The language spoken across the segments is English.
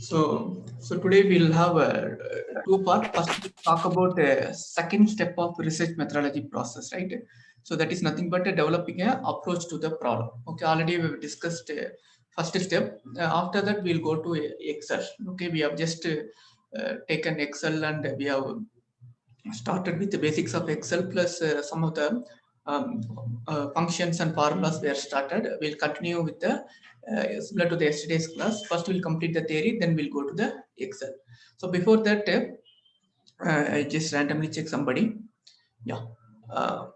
So today we'll have two parts. First, we'll talk about the second step of research methodology process, right? So that is nothing but developing an approach to the problem. Okay, already we've discussed first step. After that, we'll go to Excel. Okay, we have just taken Excel and we have started with the basics of Excel plus some of the um, functions and formulas were started. We'll continue with the similar to the yesterday's class. First, we'll complete the theory, then we'll go to the Excel. So before that, I just randomly check somebody. Yeah. Uh,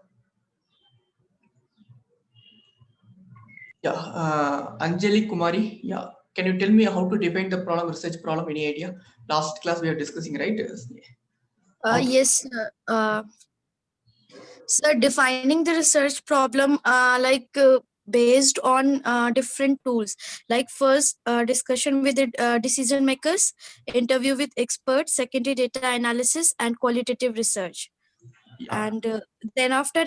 Anjali Kumari. Yeah. Can you tell me how to define the problem, research problem? Any idea? Last class we are discussing, right? Yes, sir. Defining the research problem, based on different tools, like first discussion with the decision makers, interview with experts, secondary data analysis, and qualitative research. Yeah. And then after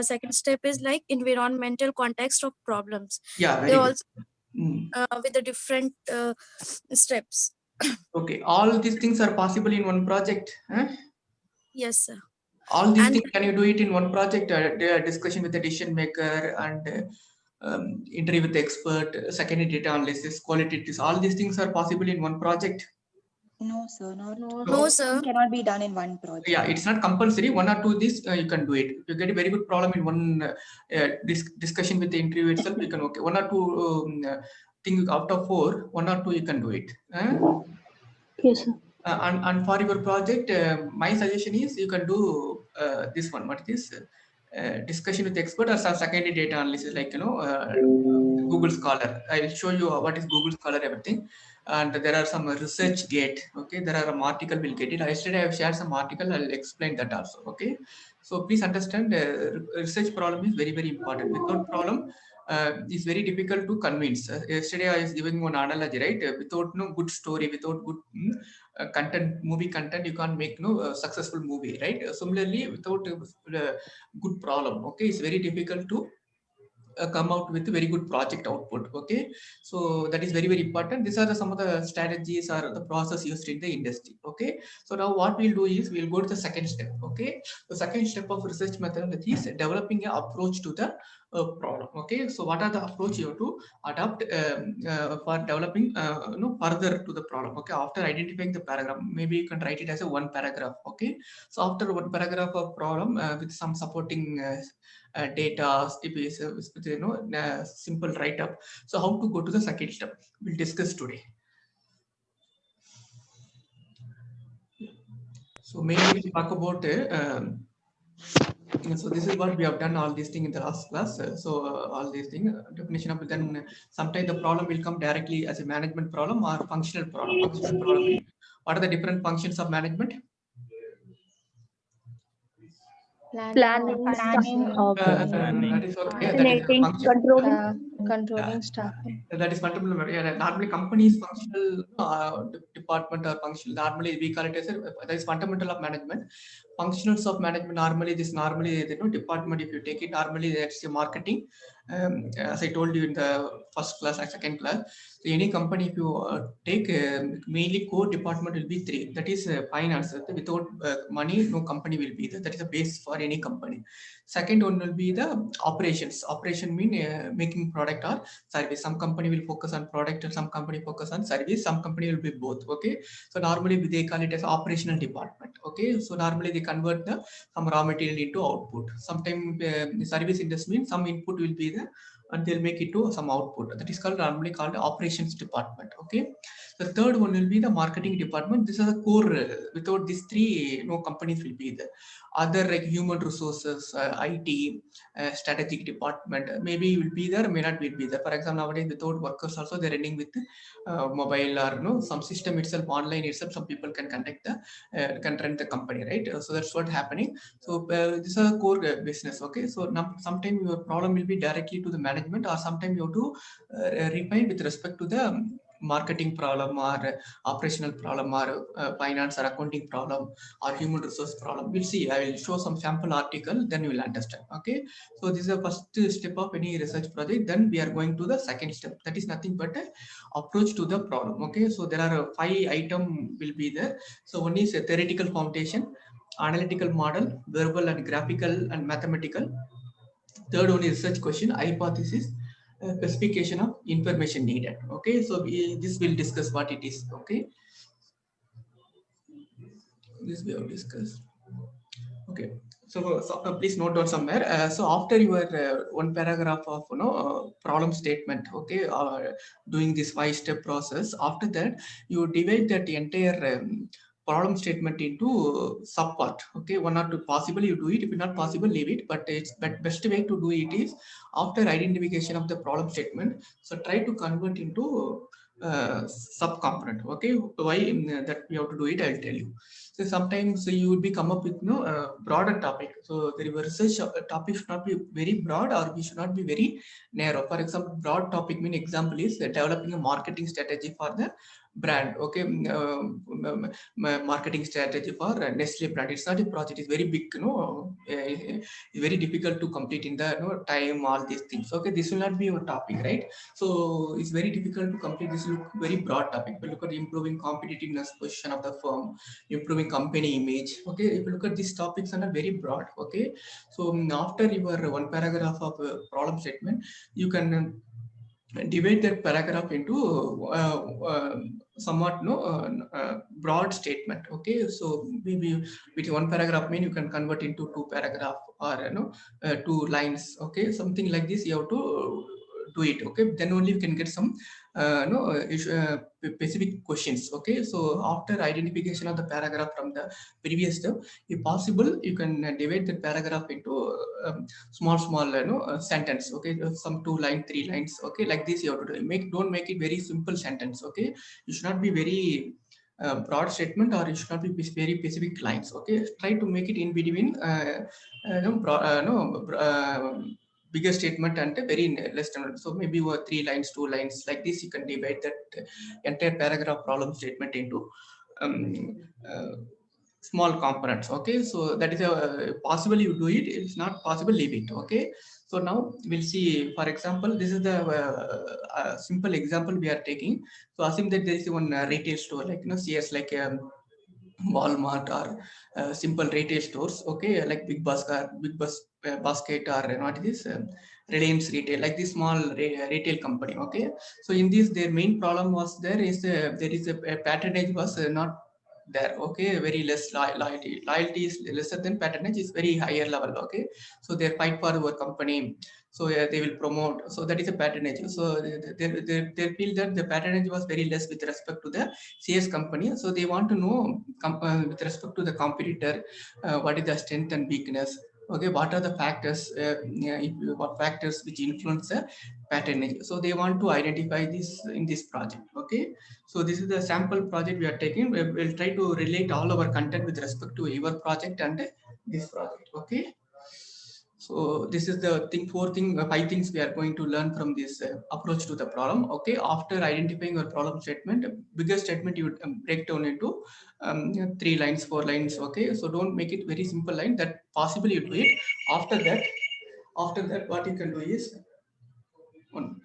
second step is like environmental context of problems. Yeah. They Very good. also with the different steps. Okay. All these things are possible in one project. Huh? Yes, sir. All these And things, can you do it in one project? Discussion with the decision maker and interview with the expert, secondary data analysis, qualitative. All these things are possible in one project. No, sir. no, sir. Cannot be done in one project. Yeah, it's not compulsory. One or two this you can do it. If you get a very good problem in one discussion with the interview itself, you can okay. One or two things out of four, one or two you can do it. Yes, sir. And for your project, my suggestion is you can do this one. What is discussion with expert or some secondary data analysis, like Google Scholar. I will show you what is Google Scholar, everything. And there are some research gate. Okay, there are some article. We'll get it. Yesterday I have shared some article. I'll explain that also. Okay, so please understand, research problem is very important. Without problem, it's very difficult to convince. Yesterday I was giving one analogy, right? Without no good story, without good content, movie content, you can't make no successful movie, right? Similarly, without good problem, okay, it's very difficult to come out with a very good project output. Okay, so that is very important. These are some of the strategies or the process used in the industry. Okay, so now what we'll do is we'll go to the second step. Okay, the second step of research methodology is developing an approach to the problem. Okay, so what are the approach you have to adopt for developing further to the problem? Okay, after identifying the paragraph, maybe you can write it as a one paragraph. Okay, so after one paragraph of problem with some supporting data, with simple write up. So how to go to the second step, we'll discuss today. So mainly we talk about so this is what we have done all these things in the last class. All these things, definition of, then sometimes the problem will come directly as a management problem or functional problem. Functional problem means what are the different functions of management? Planning, That is okay. That is coordinating, function. controlling staffing. That is fundamental. Yeah, normally companies functional department or functional. Normally we call it as that is fundamental of management. Functionals of management normally department. If you take it normally that's your marketing. As I told you in the first class and second class, so any company if you take mainly core department will be three. That is finance. Without money, no company will be there. That is a base for any company. Second one will be the operations. Operation mean making product or service. Some company will focus on product and some company focus on service. Some company will be both. Okay, so normally they call it as operational department. Okay, so normally they convert some raw material into output. Sometimes the service industry means some input will be there and they'll make it to some output. That is normally called the operations department. Okay, the third one will be the marketing department. This is the core. Without these three, no companies will be there. Other like human resources, IT, strategic department, maybe will be there, may not be there. For example, nowadays without workers also they're running with mobile or some system itself, online itself. Some people can conduct can run the company, right? So that's what happening. So this is a core business. Okay, so sometimes your problem will be directly to the management, or sometimes you have to refine with respect to the marketing problem or operational problem or finance or accounting problem or human resource problem. We'll see. I will show some sample article, then you will understand. Okay. So this is the first step of any research project. Then we are going to the second step. That is nothing but a approach to the problem. Okay. So there are 5 items will be there. So one is a theoretical foundation, analytical model, verbal and graphical and mathematical. Third one is research question, hypothesis, specification of information needed. Okay, so this will discuss what it is. Okay, this we have discussed. Okay, so, please note down somewhere. So after your one paragraph of problem statement, okay, doing this 5-step process. After that, you divide that entire problem statement into subpart. Okay, one or two possible you do it. If not possible, leave it. But it's best way to do it is after identification of the problem statement. So try to convert into sub-component. Okay, why that we have to do it? I'll tell you. So sometimes you will be come up with broader topic. So the research topic should not be very broad or we should not be very narrow. For example, broad topic mean example is developing a marketing strategy for the brand. Okay, marketing strategy for Nestle brand. It's not a project. It's very big. It's very difficult to complete in the time. All these things. Okay, this will not be your topic, right? So it's very difficult to complete. This look very broad topic. But look at improving competitiveness position of the firm, improving company image. Okay, if you look at these topics are very broad. Okay, so after your one paragraph of problem statement, you can divide that paragraph into somewhat broad statement. Okay, so maybe with one paragraph mean you can convert into 2 paragraph or 2 lines. Okay, something like this you have to do it. Okay, then only you can get some specific questions. Okay, so after identification of the paragraph from the previous step, if possible you can divide the paragraph into small sentence. Okay, some 2 lines, 3 lines. Okay, like this you have to do. Don't make it very simple sentence. Okay, you should not be very broad statement or you should not be very specific lines. Okay, try to make it in between bigger statement and a very less statement. So maybe 3 lines, 2 lines, like this you can divide that entire paragraph problem statement into small components. Okay, so that is a possible you do it. If it's not possible, leave it. Okay, so now we'll see. For example, this is the simple example we are taking. So assume that there is one retail store like CS, like Walmart or simple retail stores. Okay, like Big Basket, Basket, or what is this? Reliance Retail, like this small retail company. Okay, so in this their main problem was there is a patronage was not there. Okay, very less loyalty is lesser than patronage is very higher level. Okay, so they fight for our company, so they will promote. So that is a patronage. So they feel that the patronage was very less with respect to the CS company. So they want to know with respect to the competitor, what is the strength and weakness. Okay, what are the factors? What factors which influence the patronage? So they want to identify this in this project. Okay, so this is the sample project we are taking. We'll try to relate all our content with respect to your project and this project. Okay. So this is the thing, 5 things we are going to learn from this approach to the problem. Okay, after identifying your problem statement, bigger statement you would break down into 3 lines, 4 lines. Okay, so don't make it very simple line. That possibly you do it. After that, what you can do is one.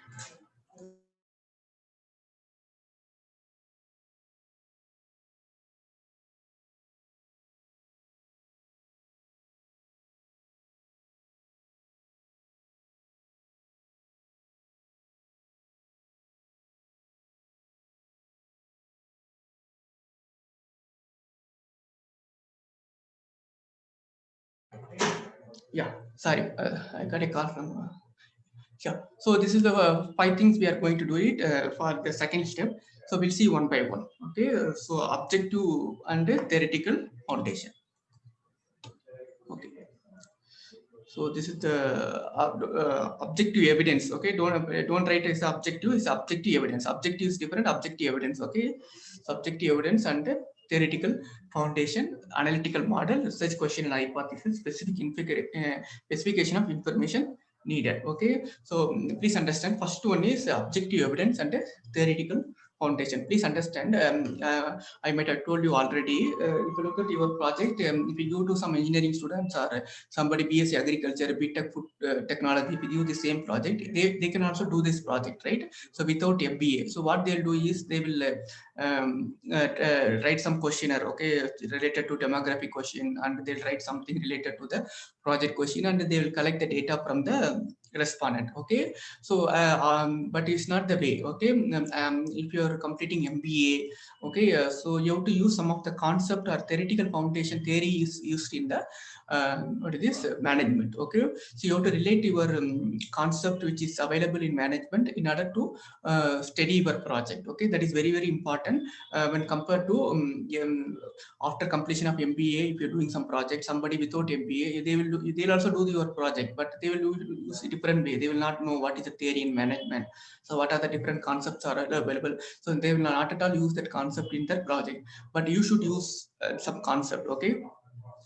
Yeah, sorry, I got a call from. Sure. So this is the 5 things we are going to do it for the second step. So we'll see one by one. Okay. So objective and theoretical foundation. Okay. So this is the objective evidence. Okay. Don't write as objective. It's objective evidence. Objective is different. Objective evidence. Okay. Subjective evidence and theoretical foundation, analytical model, research question and hypothesis, specification of information needed. Okay, so please understand, first one is objective evidence and theoretical foundation. Please understand, I might have told you already, if you look at your project, if you go to some engineering students or somebody BSc Agriculture, BTech Food Technology, if you do the same project, they can also do this project, right? So without MBA. So what they'll do is they will write some questionnaire, okay, related to demographic question, and they'll write something related to the project question, and they will collect the data from the respondent, okay. So but it's not the way, okay. If you're completing MBA, okay, so you have to use some of the concept or theoretical foundation theory is used in the what is this management, okay. So you have to relate your concept which is available in management in order to study your project, okay. That is very important when compared to after completion of MBA. If you're doing some project, somebody without MBA, they'll also do your project, but they will use a different way. They will not know what is the theory in management, so what are the different concepts are available, so they will not at all use that concept in their project, but you should use some concept, okay.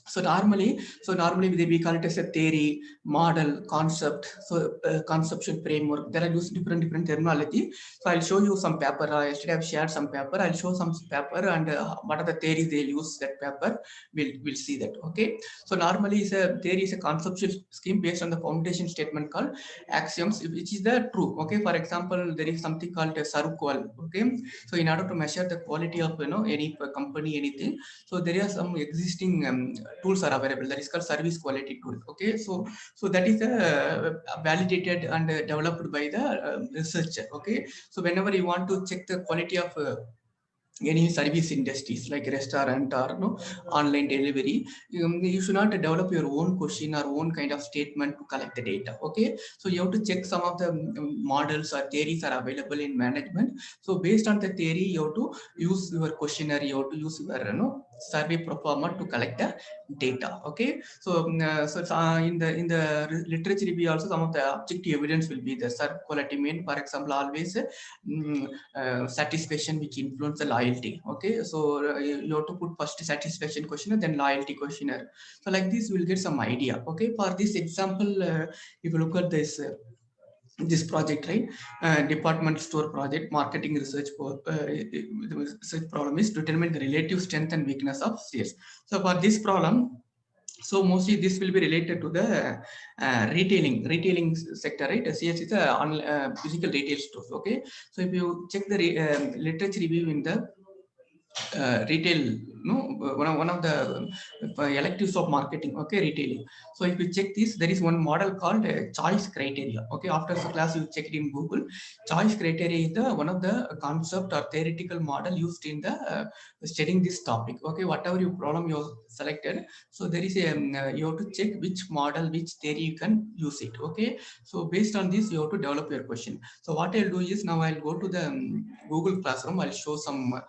So normally we call it as a theory, model, concept. So conceptual framework, there are used different terminology. So I'll show you some paper. Yesterday I've shared some paper. I'll show some paper, and what are the theories they use that paper. We'll see that, okay. So normally theory is a conceptual scheme based on the foundation statement called axioms, which is the true, okay. For example, there is something called a SERVQUAL, okay. So in order to measure the quality of any company, anything, so there are some existing tools are available, that is called service quality tool, okay. So that is validated and developed by the researcher, okay. So whenever you want to check the quality of any service industries like restaurant or online delivery, you should not develop your own question or own kind of statement to collect the data, okay. So you have to check some of the models or theories are available in management. So based on the theory, you have to use your questionnaire, you have to use your survey performer to collect the data, okay. So in the literature review also, some of the objective evidence will be the SERVQUALity mean, for example, always satisfaction which influence the loyalty, okay. So you have to put first satisfaction questionnaire, then loyalty questionnaire. So like this we'll get some idea, okay. For this example, if you look at this project, right, department store project, marketing research the research problem is to determine the relative strength and weakness of sales. So for this problem, so mostly this will be related to the retailing sector, right? CS is a physical retail stores, okay. So if you check the literature review in the retail, one of the electives of marketing, okay, retailing. So if you check this, there is one model called choice criteria, okay. After the class you check it in Google. Choice criteria is the one of the concept or theoretical model used in the studying this topic, okay. Whatever your problem you have selected, so there is a you have to check which model, which theory you can use it, okay. So based on this you have to develop your question. So what I'll do is, now I'll go to the Google Classroom. I'll show some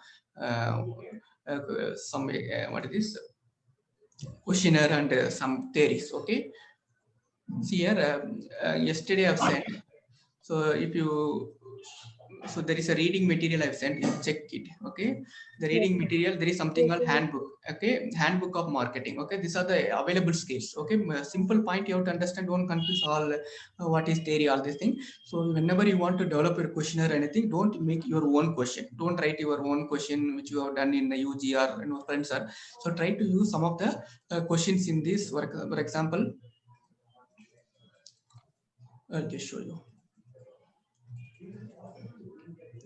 what is this questionnaire and some theories, okay. See here, yesterday I've sent. So if you, so there is a reading material I've sent, you check it, okay. The reading material, there is something called handbook, okay, handbook of marketing, okay. These are the available skills, okay. Simple point you have to understand, don't confuse all what is theory, all this thing. So whenever you want to develop your question or anything, don't make your own question, don't write your own question which you have done in the UG or friends are. So try to use some of the questions in this. For example, I'll just show you.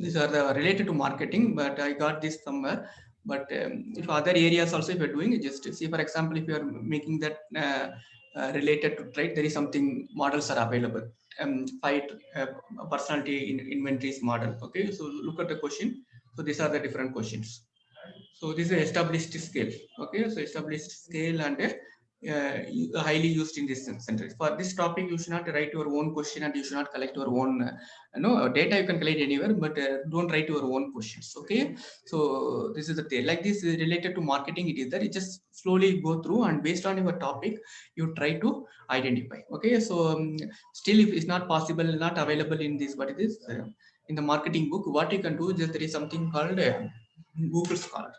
These are the related to marketing, but I got this somewhere. But if other areas also, if you're doing, just see, for example, if you're making that related to trade, there is something models are available. Fight personality in inventories model, okay. So look at the question. So these are the different questions. So this is an established scale, okay. So established scale and highly used in this sentence. For this topic, you should not write your own question and you should not collect your own data. You can collect anywhere, but don't write your own questions, okay. So this is the thing. Like this is related to marketing, it is that you just slowly go through, and based on your topic you try to identify, okay. So still, if it's not possible, not available in this, what it is in the marketing book, what you can do is, there is something called Google Scholar.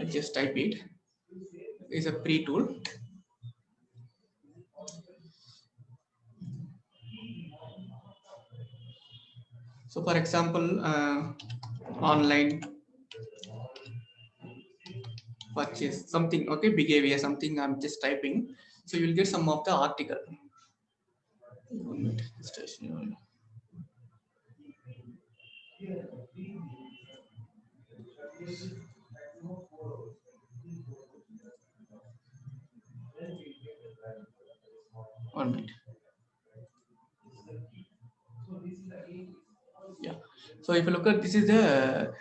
I just type it. It's a free tool. So for example, online purchase something, okay, behavior, something I'm just typing. So you'll get some of the article. 1 minute, station. One minute. Yeah. So if you look at, this is the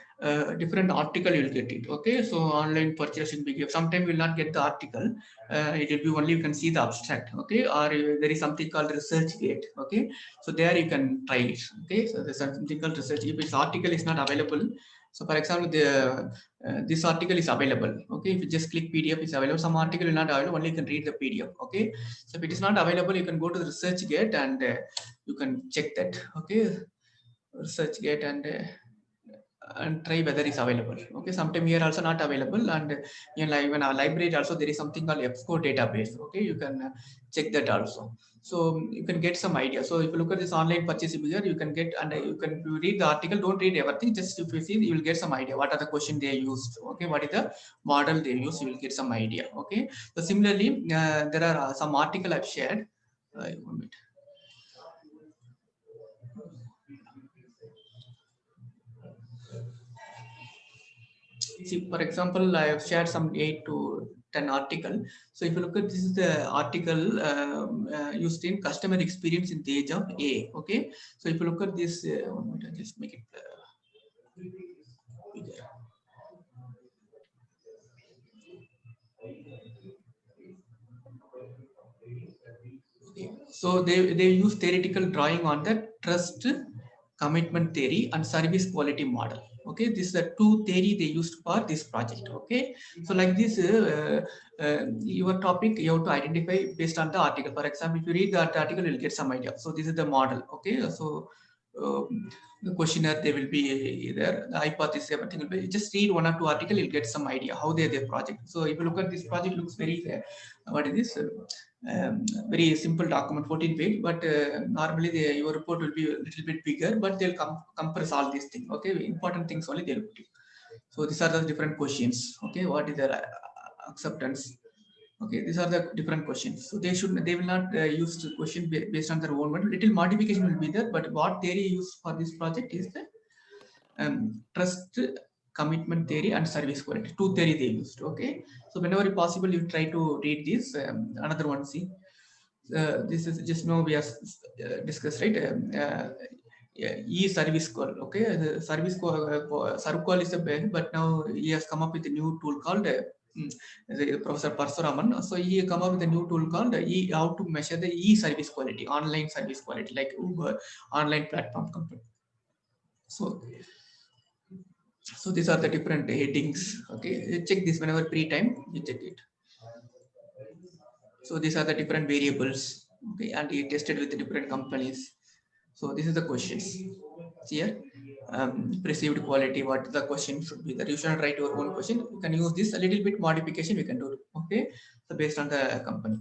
different article, you'll get it. Okay. So online purchasing behavior. Sometimes you'll not get the article. It will be only you can see the abstract. Okay. Or there is something called ResearchGate. Okay. So there you can try it. Okay. So there's something called research. If this article is not available, so for example, this article is available. Okay. If you just click PDF, it's available. Some article is not available. Only you can read the PDF. Okay. So if it is not available, you can go to the ResearchGate and you can check that. Okay. ResearchGate and try whether it's available. Okay, sometimes here also not available, and even our library also there is something called EBSCO database. Okay, you can check that also. So you can get some idea. So if you look at this online purchasing behavior, you can get, and you can read the article. Don't read everything. Just if you see, you will get some idea. What are the questions they used? Okay, what is the model they use? You will get some idea. Okay. So similarly, there are some article I've shared. 1 minute. See, for example, I have shared some 8 to 10 article. So if you look at, this is the article used in customer experience in the age of A. Okay. So if you look at this, I'll just make it bigger. Okay. So they use theoretical drawing on the trust, commitment theory and service quality model. Okay, this is the two theory they used for this project. Okay, so like this, your topic you have to identify based on the article. For example, if you read that article, you'll get some idea. So this is the model. Okay, so the questionnaire, they will be there, the hypothesis, everything will be, just read 1 or 2 article, you'll get some idea how their project. So if you look at this project, looks very what is this? Very simple document, 14 page, but normally your report will be a little bit bigger, but they'll compress all these things. Okay, important things only they'll put it. So these are the different questions. Okay, what is their acceptance? Okay, these are the different questions. So they will not use the question based on their own, but little modification will be there. But what theory used for this project is the trust, commitment theory and service quality. Two theory they used. Okay, so whenever possible, you try to read this. Another one, see, this is just now we have discussed, right? E-service call. Okay, the service call, serve call is a bad, but now he has come up with a new tool called Professor Parasuraman. So he come up with a new tool called how to measure the e-service quality, online service quality, like Uber, online platform company. So these are the different headings. Okay, you check this whenever free time, you check it. So these are the different variables. Okay, and he tested with the different companies. So this is the questions here. Perceived quality, what the question should be that you should not write your own question. You can use this, a little bit modification we can do. Okay, so based on the company.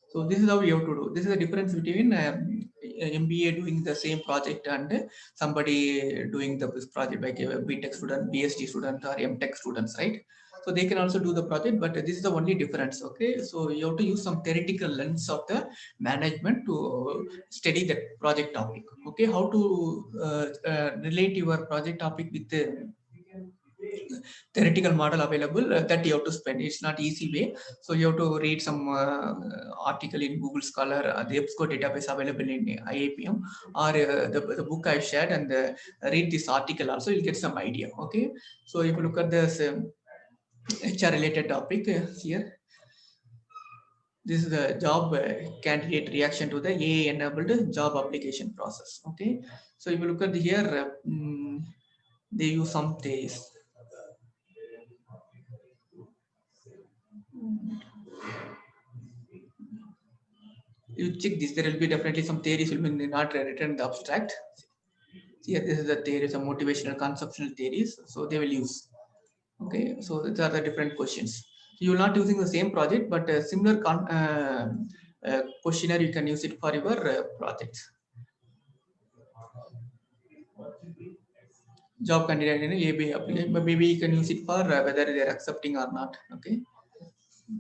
So this is how you have to do. This is the difference between MBA doing the same project and somebody doing this project, like a BTech student, BSc student or MTech students, right? So they can also do the project, but this is the only difference. Okay, so you have to use some theoretical lens of the management to study that project topic. Okay, how to relate your project topic with the theoretical model available, that you have to spend. It's not easy way. So you have to read some article in Google Scholar, the EBSCO database available in IAPM, or the book I've shared, and read this article also, you'll get some idea. Okay, so if you look at this HR related topic here, this is the job candidate reaction to the AI enabled job application process. Okay, so if you look at here, they use some theories. You check this, there will be definitely some theories will be not written in the abstract. Here, this is the theory, some motivational conceptual theories. So they will use. Okay, so these are the different questions. You will not using the same project, but a similar questionnaire you can use it for your projects. job candidate in AB application, but maybe you can use it for whether they're accepting or not. Okay.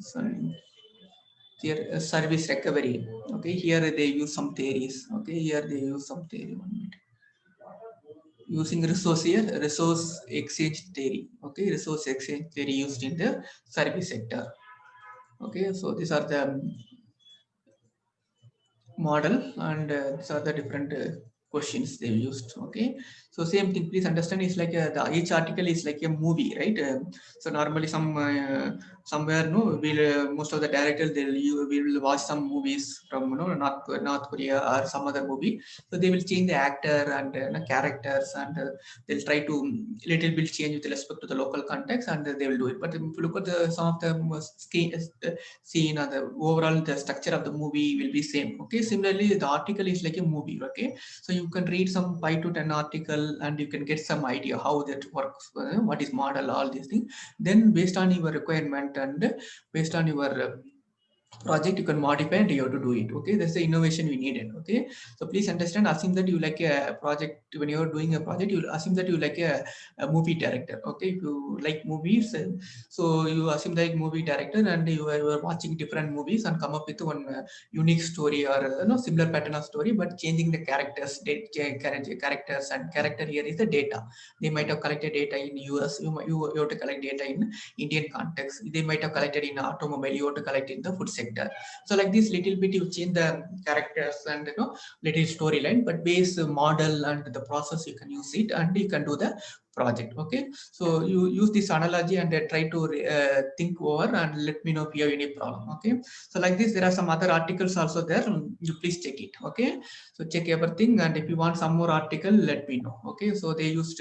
So here service recovery. Okay, here they use some theories. Okay, here they use some theory. 1 minute. Using resource here, resource exchange theory. Okay, resource exchange theory used in the service sector. Okay, so these are the model, and these are the different questions they used. Okay, so same thing, please understand, is like each article is like a movie, right? So normally somewhere we'll most of the directors we will watch some movies from North Korea or some other movie. So they will change the actor and characters, and they'll try to little bit change with respect to the local context, and they will do it. But if you look at some of the scene or the overall the structure of the movie will be same. Okay, similarly the article is like a movie. Okay, so you can read some 5 to 10 article, and you can get some idea how that works, what is model, all these things. Then based on your requirement and based on your project, you can modify and you have to do it. Okay, that's the innovation we needed. Okay, so please understand, assume that you like a project. When you're doing a project, you assume that you like a movie director. Okay, if you like movies, so you assume like movie director, and you are watching different movies and come up with one unique story, or similar pattern of story, but changing the characters, characters, and character here is the data. They might have collected data in US, you have to collect data in Indian context. They might have collected in automobile, you have to collect in the food sector. So like this little bit you change the characters and little storyline, but base model and the process you can use it, and you can do the project. Okay, so you use this analogy and try to think over and let me know if you have any problem. Okay, so like this there are some other articles also there, you please check it. Okay, so check everything, and if you want some more article, let me know. Okay, so they used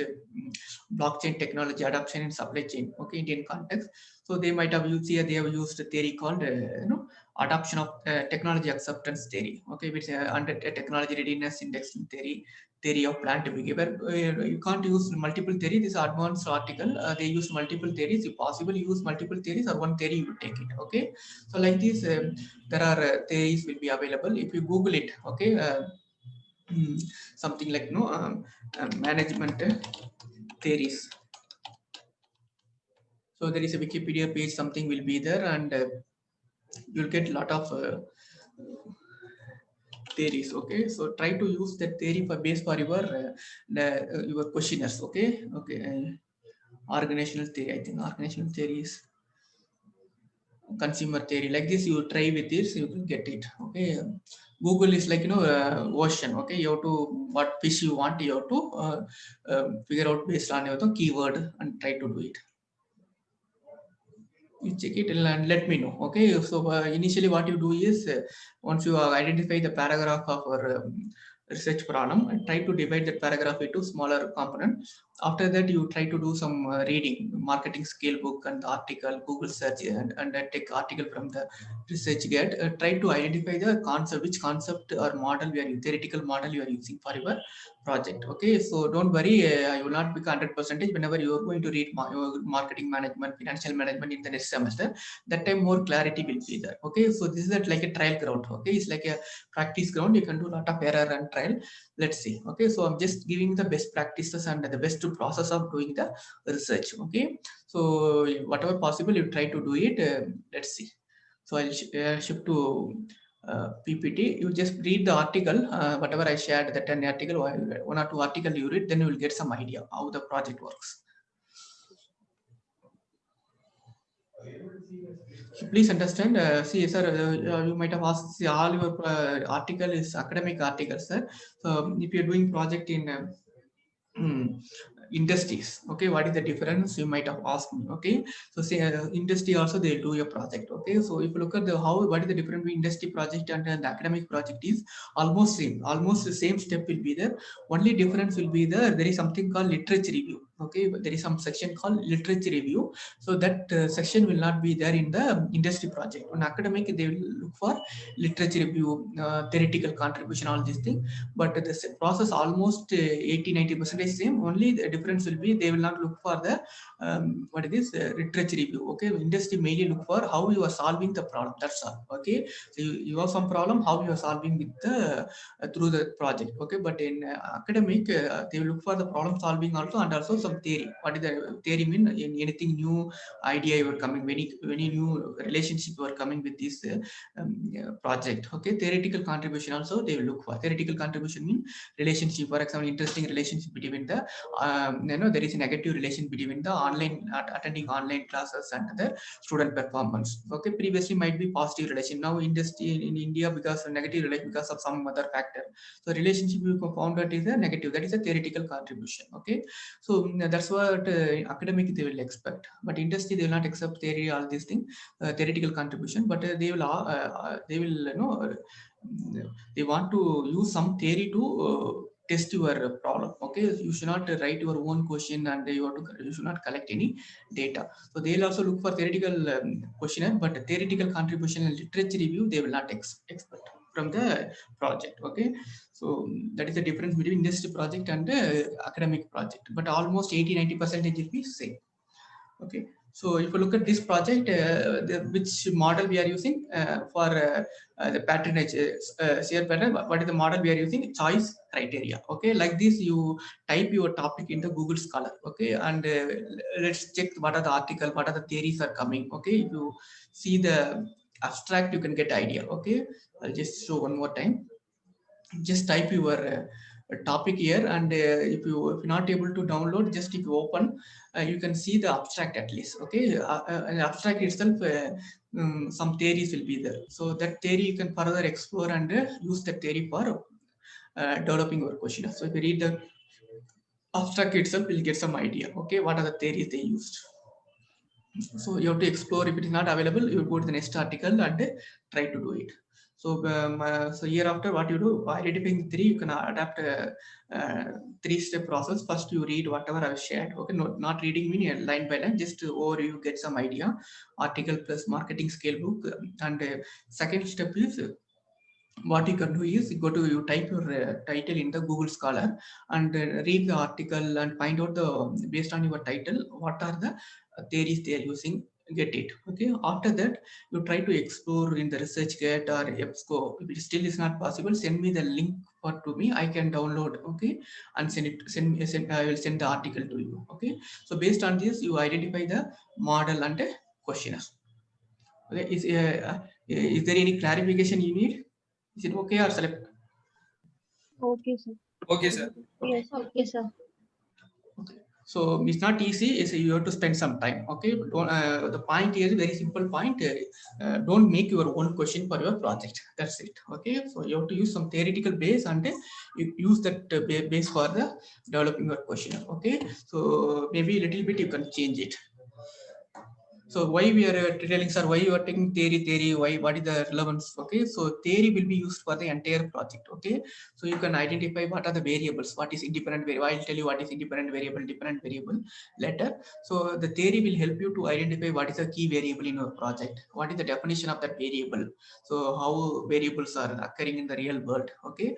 blockchain technology adoption in supply chain. Okay, Indian context. So they might have used here, they have used a theory called adoption of technology acceptance theory. Okay, which under technology readiness indexing theory of planned behavior. You can't use multiple theories. This advanced article, they use multiple theories. If possible, use multiple theories, or one theory you will take it. Okay, so like this, there are theories will be available if you Google it. Okay, something like management theories. So there is a Wikipedia page, something will be there, and you'll get a lot of theories. Okay, so try to use that theory for base for your questionnaires. Okay, organizational theory, I think organizational theory is consumer theory. Like this, you try with this, you will get it. Okay, Google is like ocean. Okay, you have to what fish you want, you have to figure out based on your keyword and try to do it. You check it and let me know. Okay, so initially what you do is once you identify the paragraph of our research problem, and try to divide that paragraph into smaller components. After that, you try to do some reading, marketing scale book and the article, Google search, and take article from the research get. Try to identify the concept, which concept or model theoretical model you are using for your project. Okay, so don't worry, you will not be 100% whenever you are going to read marketing management, financial management in the next semester. That time more clarity will be there. Okay, so this is like a trial ground. Okay, it's like a practice ground. You can do a lot of error and trial. Let's see. Okay, so I'm just giving the best practices and the best process of doing the research. Okay, so whatever possible, you try to do it. Let's see. So I'll shift to PPT. You just read the article, whatever I shared, the 10 article, one or two article you read, then you will get some idea how the project works. So please understand, see sir, you might have asked, see, all your article is academic article, sir. So if you're doing project in industries, okay, what is the difference, you might have asked me. Okay, so say industry also they do a project. Okay, so if you look at what is the difference between industry project and the academic project is almost same, almost the same step will be there. Only difference will be there is something called literature review. Okay, but there is some section called literature review. So that section will not be there in the industry project. On academic, they will look for literature review, theoretical contribution, all these things. But the process almost 80-90% same. Only the difference will be they will not look for the what is this literature review. Okay, industry mainly look for how you are solving the problem. That's all. Okay, so you have some problem, how you are solving with the through the project. Okay, but in academic they will look for the problem solving also, and also some theory. What is the theory mean? In anything new idea you are coming, any new relationship you are coming with this project. Okay, theoretical contribution also they will look for. Theoretical contribution mean relationship. For example, interesting relationship between the there is a negative relation between the online attending online classes and the student performance. Okay, previously might be positive relation. Now industry in India because of negative relation because of some other factor. So relationship you found that is a negative. That is a theoretical contribution. Okay, so that's what academic they will expect. But industry they will not accept theory, all these things, theoretical contribution. But they will they want to use some theory to test your problem. Okay, you should not write your own question, and you should not collect any data. So they will also look for theoretical questionnaire, but theoretical contribution and literature review they will not expect from the project. Okay, so that is the difference between industry project and academic project. But almost 80-90% will be same. Okay, so if you look at this project, which model we are using for the patronage share pattern, what is the model we are using? Choice criteria. Okay, like this you type your topic into Google Scholar. Okay, and let's check what are the article, what are the theories are coming. Okay, if you see the abstract, you can get idea. Okay, I'll just show one more time. Just type your topic here, and if you're not able to download, just if you open, you can see the abstract at least. Okay, and abstract itself some theories will be there, so that theory you can further explore and use that theory for developing your question. So if you read the abstract itself, you'll get some idea. Okay, what are the theories they used. So you have to explore. If it is not available, you go to the next article and try to do it. So year after, what you do, identifying three, you can adapt a three-step process. First, you read whatever I've shared. Okay, not reading meaning line by line, just overview, get some idea. Article plus marketing scale book, and second step is what you can do is you type your title in the Google Scholar and read the article and find out based on your title what are the theories they are using. Get it. Okay, after that you try to explore in the ResearchGate or EBSCO. If it still is not possible, send me the link to me. I can download. Okay, and I will send the article to you. Okay, so based on this you identify the model and the questionnaire. Okay, is there any clarification you need? Is it okay or select? Okay, sir. Okay, sir. Yes, okay, sir. Okay. So it's not easy. It's you have to spend some time. Okay. Don't, the point here is very simple point. Don't make your own question for your project. That's it. Okay. So you have to use some theoretical base and you use that base for the developing your question. Okay. So maybe a little bit you can change it. So why we are telling, sir, why you are taking theory, why, what is the relevance? Okay, so theory will be used for the entire project. Okay, so you can identify what are the variables, what is independent variable. I'll tell you what is independent variable, dependent variable later. So the theory will help you to identify what is the key variable in your project, what is the definition of that variable. So how variables are occurring in the real world. Okay,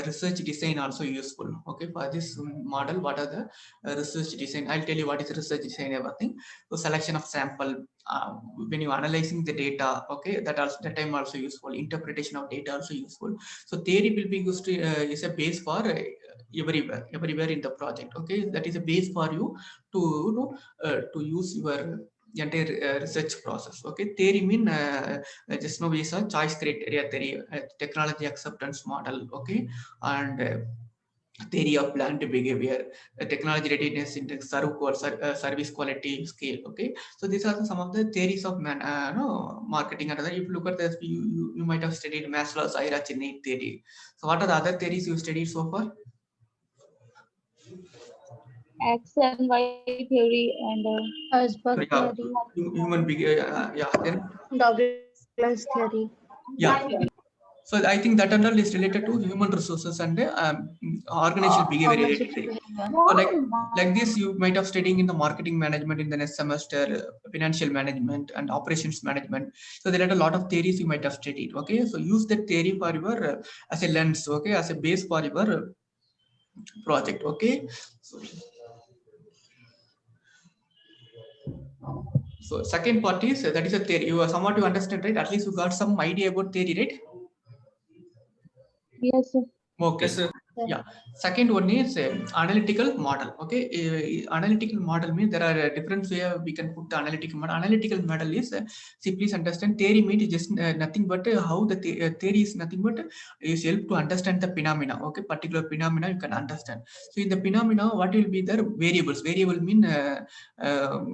research design also useful. Okay, for this model, what are the research design? I'll tell you what is research design, everything. So selection of sample, when you analyzing the data, okay, that time also useful. Interpretation of data also useful. So theory will be used is a base for everywhere in the project. Okay, that is a base for you to use your entire research process. Okay, theory mean just now we saw choice criteria theory, technology acceptance model. Okay, and theory of planned behavior, technology readiness index, service quality scale. Okay, so these are some of the theories of marketing. And other, if you look at this, you might have studied Maslow's hierarchy need theory. So what are the other theories you studied so far? X and Y theory and Herzberg Yeah, theory. human behavior. Yeah, then Douglas theory. yeah. So I think that and all is related to human resources and organizational behavior related. So like this, you might have studying in the marketing management in the next semester, financial management and operations management. So there are a lot of theories you might have studied. Okay, so use that theory for your as a lens. Okay, as a base for your project. Okay, so second part is that is a theory. You are somewhat you understand, right? At least you got some idea about theory, right? Yes, sir. Okay. Yes, sir. Yeah. Second one is analytical model. Okay. Analytical model means there are different way we can put the analytical model. Analytical model is see, please understand, theory means just nothing but how the theory is nothing but is help to understand the phenomena. Okay, particular phenomena you can understand. So in the phenomena, what will be the variables? Variable mean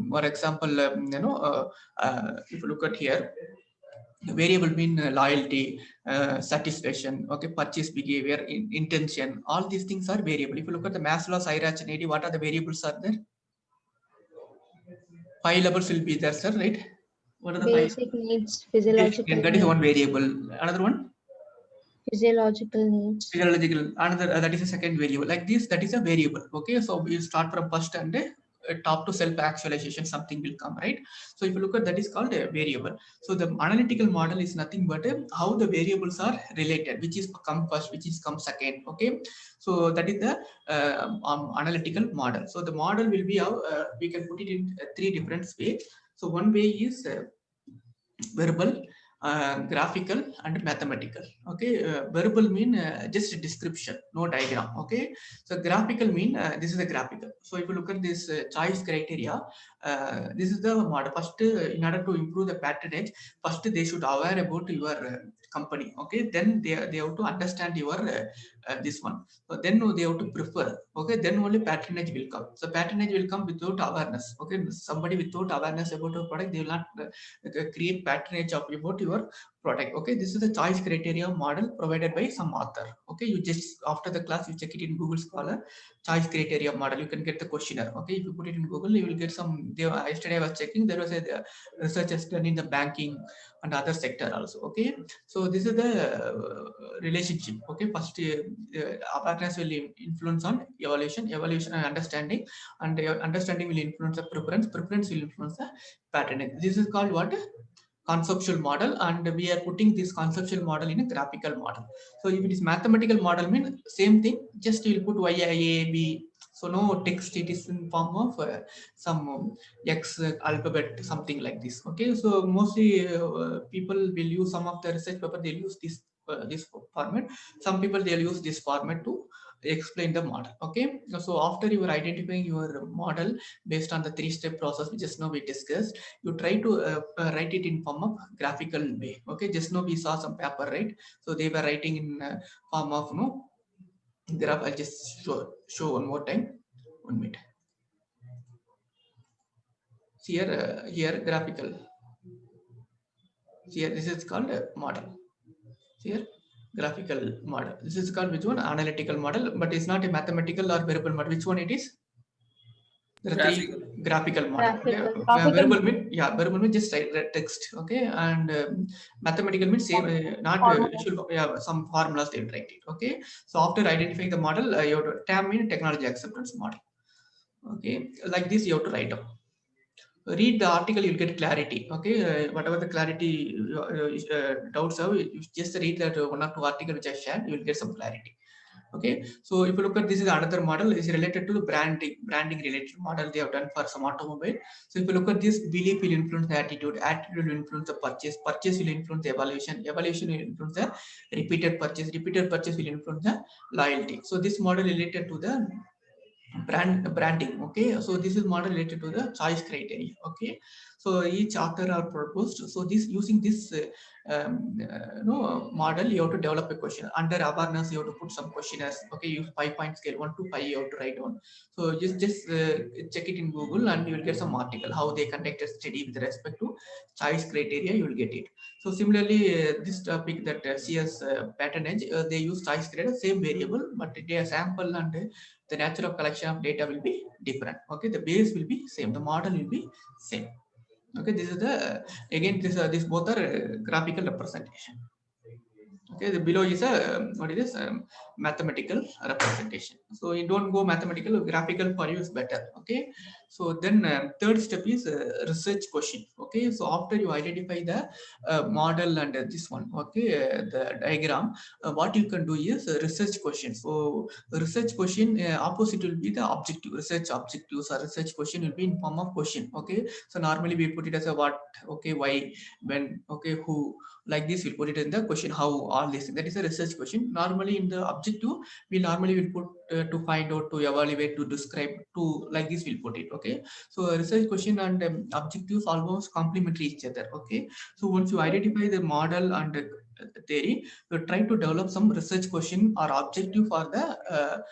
for example, if you look at here, variable mean loyalty, satisfaction, okay, purchase behavior, intention. All these things are variable. If you look at the Maslow's hierarchy, what are the variables are there? 5 levels will be there, sir, right? What are the Basic needs, physiological that is needs, one variable. Another one, physiological needs. physiological. Another that is a second variable. Like this, that is a variable. Okay, so we start from first and top to self-actualization, something will come, right? So if you look at that is called a variable. So the analytical model is nothing but how the variables are related, which is come first, which is come second. Okay, so that is the analytical model. So the model will be how we can put it in 3 different ways. So one way is verbal, graphical and mathematical. Okay, verbal mean just a description, no diagram. Okay, so graphical mean this is the graphical. So if you look at this choice criteria, this is the model. First, in order to improve the patronage, first they should aware about your company. Okay, then they have to understand your this one. So then they have to prefer. Okay, then only patronage will come. So patronage will come without awareness. Okay, somebody without awareness about your product, they will not create patronage of about your product. Okay, this is the choice criteria model provided by some author. Okay, you just after the class you check it in Google Scholar, choice criteria model. You can get the questionnaire. Okay, if you put it in Google, you will get some. Yesterday I was checking, there was a research has done in the banking and other sector also. Okay, so this is the relationship. Okay, first awareness will influence on evaluation and understanding, and understanding will influence the preference will influence the patronage. This is called what? Conceptual model, and we are putting this conceptual model in a graphical model. So if it is mathematical model, mean same thing, just you will put y, a, b. So no text, it is in form of some X alphabet, something like this. Okay, so mostly people will use some of the research paper, they'll use this format. Some people they'll use this format to explain the model. Okay, so after you are identifying your model based on the 3-step process which just now we discussed, you try to write it in form of graphical way. Okay, just now we saw some paper, right? So they were writing in form of graph. I'll just show one more time. 1 minute. See here graphical. See here, this is called a model. See here, graphical model. This is called which one? Analytical model, but it's not a mathematical or verbal model. Which one it is? There are Graphical. 3 graphical model. Graphical. Okay? Verbal mean, yeah, verbal mean just write text. Okay, and mathematical means same, not visual. Yeah, some formulas they will write it. Okay, so after identifying the model, you have to TAM mean technology acceptance model. Okay, like this you have to write down. Read the article, you'll get clarity. Okay, whatever the clarity doubts have, you just read that 1 or 2 article which I shared, you will get some clarity. Okay, so if you look at this is another model is related to the branding related model they have done for some automobile. So if you look at this, belief will influence the attitude will influence the purchase will influence the evaluation will influence the repeated purchase will influence the loyalty. So this model related to the branding. Okay, so this is model related to the choice criteria. Okay, so each author are proposed. So this using this model, you have to develop a question. Under awareness, you have to put some questionnaires. Okay, use 5-point scale, 1 to 5 you have to write down. So just check it in Google and you will get some article how they conducted study with respect to choice criteria. You will get it. So similarly, this topic that CS patronage, they use choice criteria, same variable, but their sample and the nature of collection of data will be different. Okay, the base will be same, the model will be same. Okay, this is the again this both are graphical representation. Okay, the below is a what it is mathematical representation. So you don't go mathematical, graphical for you is better. Okay, so then third step is research question. Okay, so after you identify the model and this one, okay, the diagram, what you can do is research question. So research question opposite will be the objective. Research objectives or research question will be in form of question. Okay, so normally we put it as a what, okay, why, when, okay, who, like this. We'll put it in the question, how, all this. That is a research question. Normally in the objective, we normally will put to find out, to evaluate, to describe, to, like this we'll put it. Okay, so a research question and objectives almost complementary each other. Okay, so once you identify the model and theory, you try to develop some research question or objective for the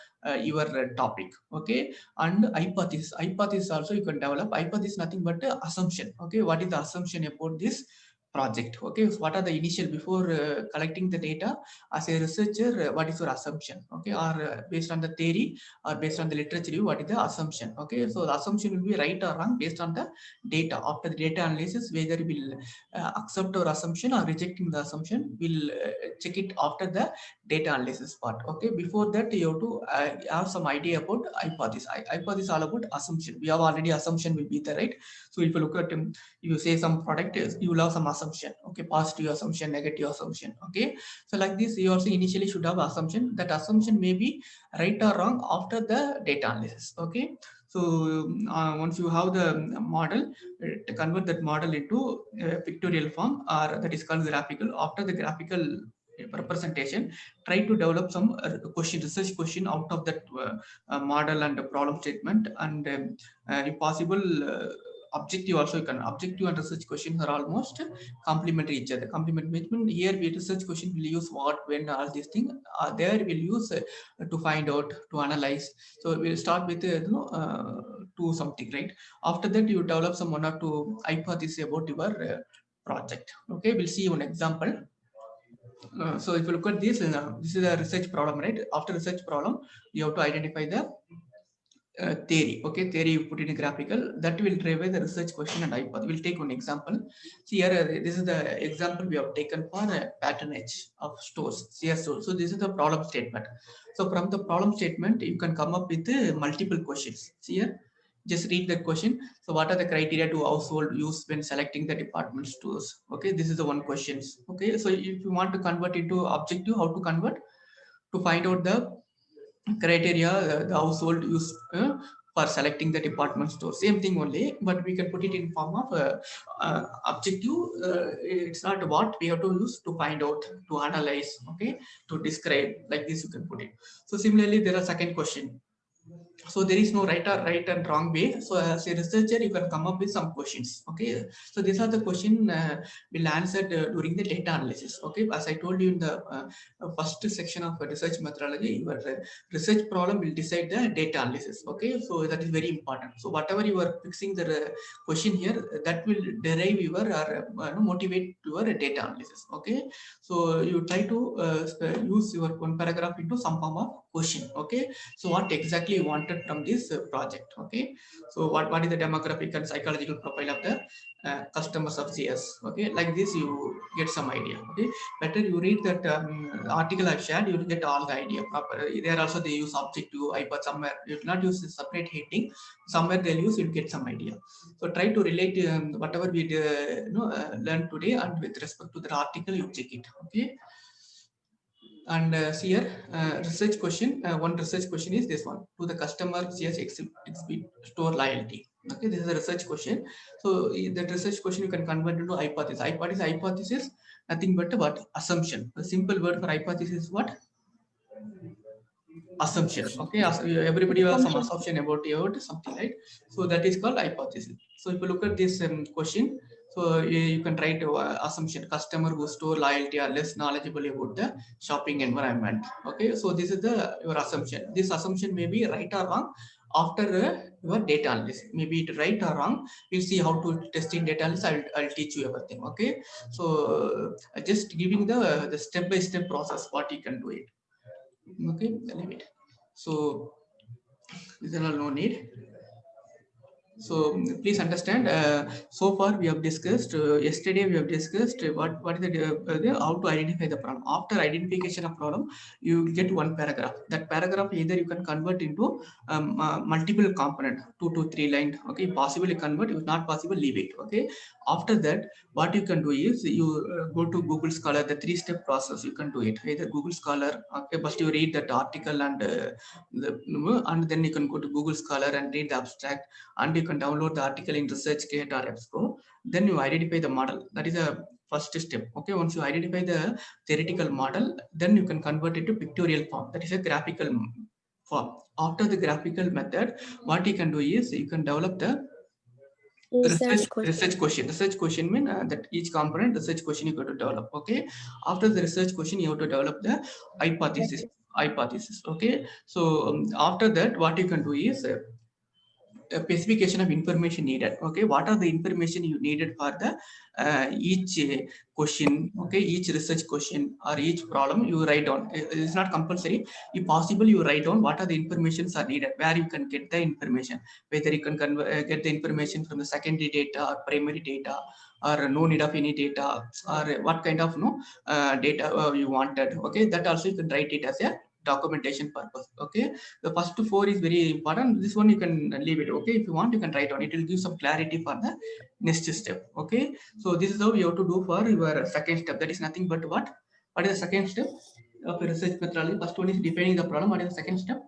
your topic. Okay, and hypothesis also you can develop. Hypothesis nothing but assumption. Okay, what is the assumption about this project? Okay, so what are the initial, before collecting the data as a researcher, what is your assumption? Okay, or based on the theory or based on the literature, what is the assumption? Okay, so the assumption will be right or wrong based on the data. After the data analysis, whether we will accept our assumption or rejecting the assumption, we'll check it after the data analysis part. Okay, before that you have to have some idea about hypothesis. Hypothesis all about assumption. We have already assumption will be there, right? So if you look at you say some product is, you will have some assumption. Okay, positive assumption, negative assumption. Okay, so like this you also initially should have assumption. That assumption may be right or wrong after the data analysis. Okay, so once you have the model, to convert that model into pictorial form, or that is called graphical. After the graphical representation, try to develop some question, research question out of that model and problem statement. And if possible, objective also you can. Objective and research questions are almost complementary each other. Complementary means here we research question will use what, when, all these things. There we'll use to find out, to analyze. So we'll start with to something, right? After that you develop some one or two hypotheses about your project. Okay, we'll see one example. So if you look at this, this is a research problem, right? After research problem, you have to identify the theory. Okay, theory you put in a graphical, that will drive the research question and hypothesis. We'll take one example. See here, this is the example we have taken for patronage of stores, CS stores. So this is the problem statement. So from the problem statement, you can come up with multiple questions. See here, just read the question. So what are the criteria to household use when selecting the department stores? Okay, this is the one questions. Okay, so if you want to convert into objective, how to convert? To find out the criteria the household use for selecting the department store. Same thing only, but we can put it in form of objective. It's not what we have to use to find out, to analyze, okay, to describe, like this you can put it. So similarly, there are second question. So there is no right and wrong way. So as a researcher, you can come up with some questions. Okay, so these are the question we'll answer during the data analysis. Okay, as I told you in the first section of research methodology, your research problem will decide the data analysis. Okay, so that is very important. So whatever you are fixing the question here, that will derive your or motivate your data analysis. Okay, so you try to use your one paragraph into some form of question. Okay, so what exactly you wanted from this project? Okay, so what is the demographic and psychological profile of the customers of CS? Okay, like this you get some idea. Okay, better you read that article I've shared, you will get all the idea proper. There also they use objective, but somewhere you will not use a separate heading. Somewhere they'll use, you'll get some idea. So try to relate whatever we learned today, and with respect to the article, you check it. Okay. And see here, research question. One research question is this one: to the customer CS exhibit store loyalty. Okay, this is a research question. So that research question you can convert into hypothesis. Hypothesis, nothing but what? Assumption. The simple word for hypothesis is what? Assumption. Okay, everybody has some assumption about something, right? So that is called hypothesis. So if you look at this question, so you can write assumption: customer who store loyalty are less knowledgeable about the shopping environment. Okay, so this is your assumption. This assumption may be right or wrong after your data analysis. Maybe it right or wrong. We'll see how to test in data analysis. I'll teach you everything. Okay, so just giving the step-by-step process what you can do it. Okay, leave it. So these are all no need. So please understand. So far we have discussed. Yesterday we have discussed what is how to identify the problem. After identification of problem, you get one paragraph. That paragraph either you can convert into multiple component, 2 to 3 line. Okay, possibly convert. If not possible, leave it. Okay. After that, what you can do is you go to Google Scholar. The 3-step process you can do it. Either Google Scholar. Okay, first you read that article and then you can go to Google Scholar and read the abstract, and you can download the article in ResearchGate or EBSCO. Then you identify the model. That is a first step. Okay, once you identify the theoretical model, then you can convert it to pictorial form. That is a graphical form. After the graphical method, what you can do is you can develop the research question. Research question means that each component research question you got to develop. Okay, after the research question you have to develop the hypothesis. Okay, so after that what you can do is a specification of information needed. Okay, what are the information you needed for the each question? Okay, each research question or each problem you write down. It's not compulsory. If possible, you write down what are the informations are needed, where you can get the information, whether you can get the information from the secondary data or primary data, or no need of any data, or what kind of data you wanted. Okay, that also you can write it as a documentation purpose. Okay, the first 4 is very important. This one you can leave it. Okay, if you want you can write on it. Will give some clarity for the next step. Okay, so this is how you have to do for your second step. That is nothing but what is the second step of your research methodology? First one is defining the problem. What is the second step?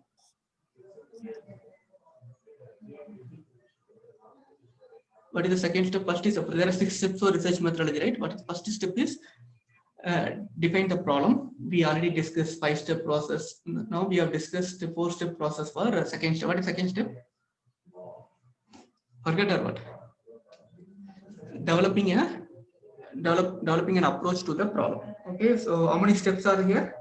What is the second step? First is there are 6 steps for research methodology, right? But first step is define the problem. We already discussed 5-step process. Now we have discussed the 4-step process for second step. What is second step? Forget or what? Developing an approach to the problem. Okay, so how many steps are here?